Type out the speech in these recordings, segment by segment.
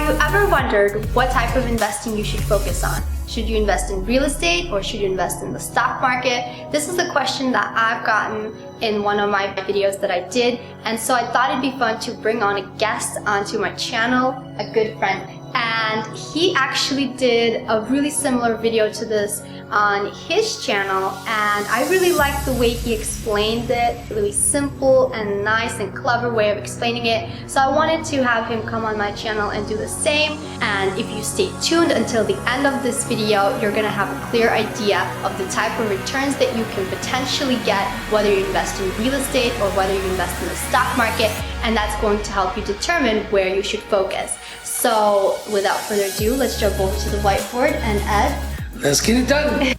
you ever wondered what type of investing you should focus on? Should you invest in real estate or should you invest in the stock market? This is a question that I've gotten in one of my videos that I did, and so I thought it'd be fun to bring on a guest onto my channel, a good friend. And he actually did a really similar video to this on his channel, and I really liked the way he explained it. Really simple and nice and clever way of explaining it. So I wanted to have him come on my channel and do the same. And if you stay tuned until the end of this video, you're gonna have a clear idea of the type of returns that you can potentially get, whether you invest in real estate or whether you invest in the stock market, and that's going to help you determine where you should focus. So without further ado, let's jump over to the whiteboard, and Ed, let's get it done.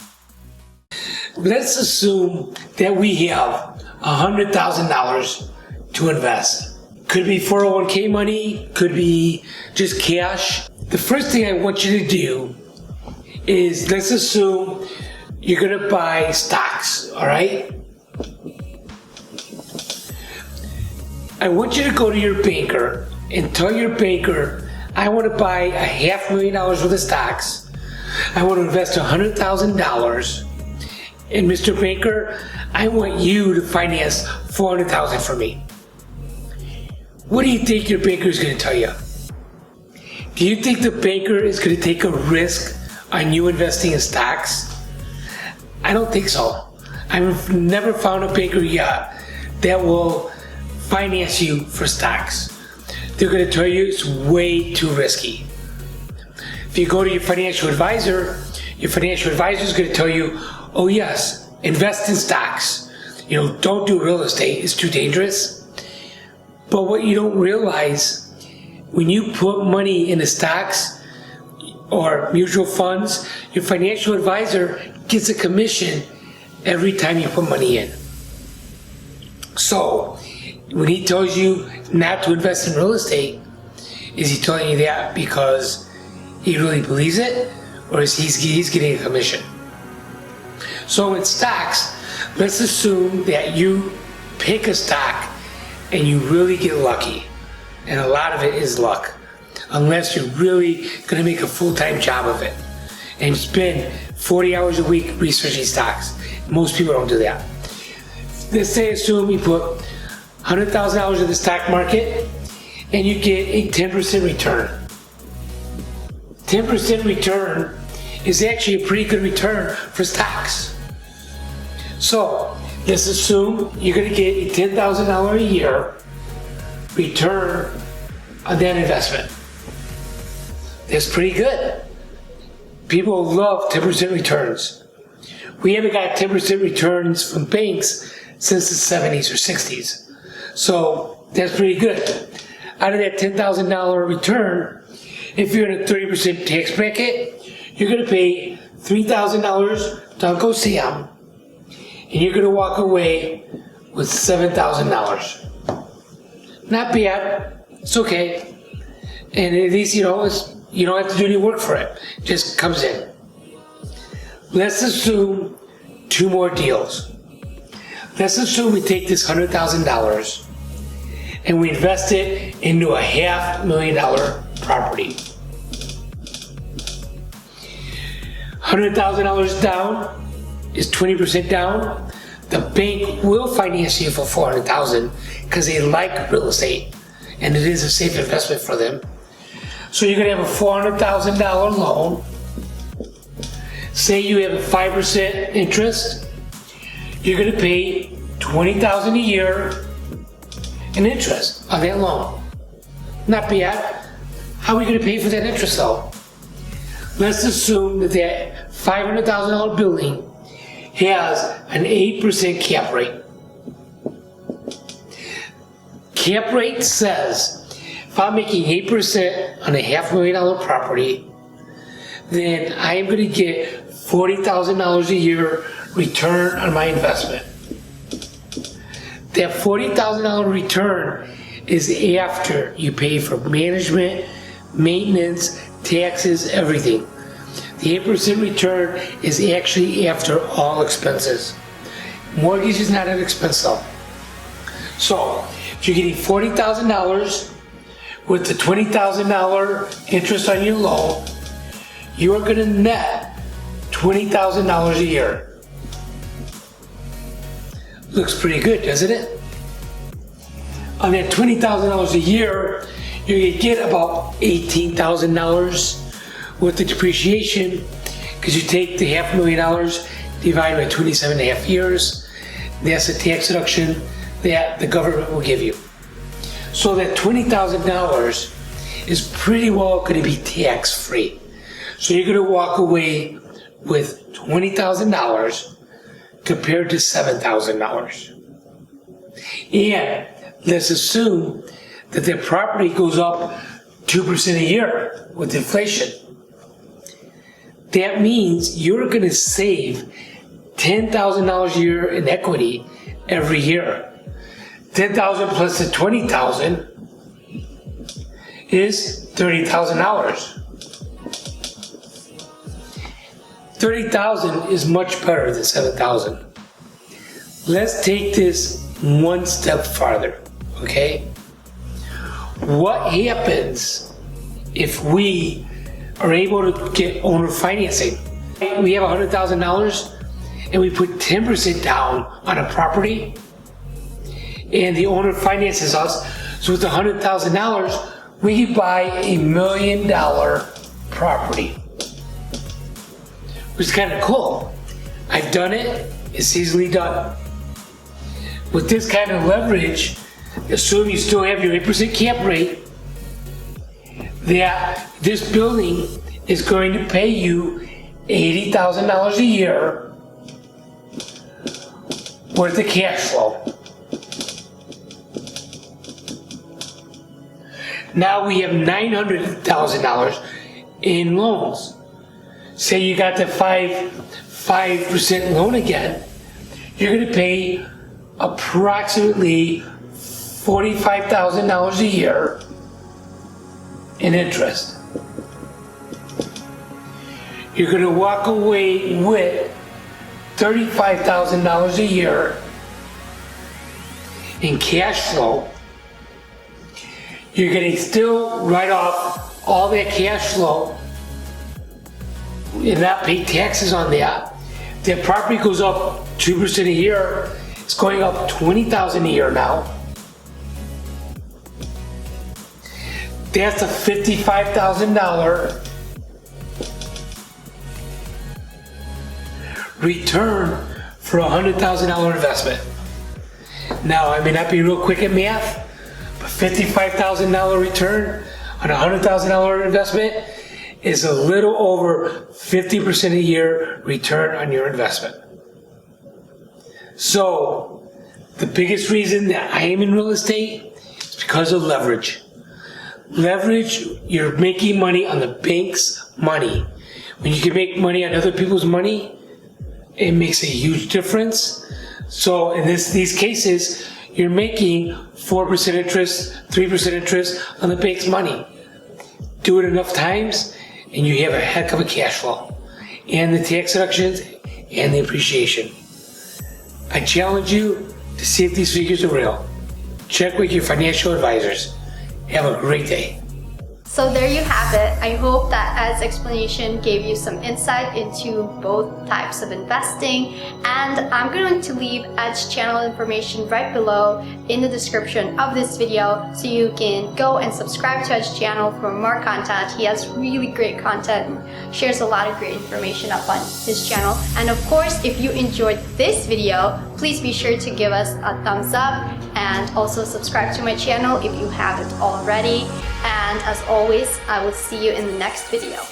Let's assume that we have $100,000 to invest. Could be 401k money, could be just cash. The first thing I want you to do is, let's assume you're gonna buy stocks, all right? I want you to go to your banker and tell your banker, I want to buy $500,000 worth of stocks. I want to invest $100,000. And Mr. Banker, I want you to finance $400,000 for me. What do you think your banker is going to tell you? Do you think the banker is going to take a risk on you investing in stocks? I don't think so. I've never found a banker yet that will finance you for stocks. They're going to tell you it's way too risky. If you go to your financial advisor is going to tell you, oh yes, invest in stocks. You know, don't do real estate, it's too dangerous. But what you don't realize, when you put money into stocks or mutual funds, your financial advisor gets a commission every time you put money in. So, when he tells you not to invest in real estate, is he telling you that because he really believes it, or is he's getting a commission? So in stocks, let's assume that you pick a stock and you really get lucky, and a lot of it is luck, unless you're really going to make a full-time job of it and spend 40 hours a week researching stocks. Most people don't do that. Let's say assume you put $100,000 in the stock market and you get a 10% return. 10% return is actually a pretty good return for stocks. So let's assume you're going to get a $10,000 a year return on that investment. That's pretty good. People love 10% returns. We haven't got 10% returns from banks since the 70s or 60s. So that's pretty good. Out of that $10,000 return, if you're in a 30% tax bracket, you're going to pay $3,000 to Uncle Sam, and you're going to walk away with $7,000. Not bad. It's okay. And at least, you don't have to do any work for it. It just comes in. Let's assume two more deals. Let's assume we take this $100,000 and we invest it into a $500,000 property. $100,000 down is 20% down. The bank will finance you for $400,000 because they like real estate and it is a safe investment for them. So you're going to have a $400,000 loan. Say you have a 5% interest. You're going to pay $20,000 a year in interest on that loan. Not bad. How are we going to pay for that interest though? Let's assume that that $500,000 building has an 8% cap rate. Cap rate says if I'm making 8% on a $500,000 property, then I am going to get $40,000 a year return on my investment. That $40,000 return is after you pay for management, maintenance, taxes, everything. The 8% return is actually after all expenses. Mortgage is not an expense though. So, if you're getting $40,000 with the $20,000 interest on your loan, you are going to net $20,000 a year. Looks pretty good, doesn't it? On that $20,000 a year, you're going to get about $18,000 with the depreciation, because you take the $500,000 divided by 27.5 years. That's a tax deduction that the government will give you. So that $20,000 is pretty well going to be tax-free. So you're going to walk away with $20,000 compared to $7,000. And let's assume that the property goes up 2% a year with inflation. That means you're going to save $10,000 a year in equity every year. $10,000 plus the $20,000 is $30,000. $30,000 is much better than $7,000. Let's take this one step farther, okay? What happens if we are able to get owner financing? We have $100,000 and we put 10% down on a property, and the owner finances us. So with $100,000, we can buy $1 million property, which is kind of cool. I've done it. It's easily done. With this kind of leverage, assume you still have your 8% cap rate, that this building is going to pay you $80,000 a year worth of cash flow. Now we have $900,000 in loans. Say you got the 5% loan again, you're going to pay approximately $45,000 a year in interest. You're going to walk away with $35,000 a year in cash flow. You're going to still write off all that cash flow and not pay taxes on that. The property goes up 2% a year. It's going up $20,000 a year now. That's a $55,000 return for a $100,000 investment. Now, I may not be real quick at math, but $55,000 return on a $100,000 investment is a little over 50% a year return on your investment. So, the biggest reason that I am in real estate is because of leverage. Leverage, you're making money on the bank's money. When you can make money on other people's money, it makes a huge difference. So in these cases, you're making 4% interest, 3% interest on the bank's money. Do it enough times, and you have a heck of a cash flow, and the tax deductions, and the appreciation. I challenge you to see if these figures are real. Check with your financial advisors. Have a great day. So there you have it. I hope that Ed's explanation gave you some insight into both types of investing, and I'm going to leave Ed's channel information right below in the description of this video so you can go and subscribe to Ed's channel for more content. He has really great content and shares a lot of great information up on his channel. And of course, if you enjoyed this video, please be sure to give us a thumbs up and also subscribe to my channel if you haven't already. And as always, I will see you in the next video.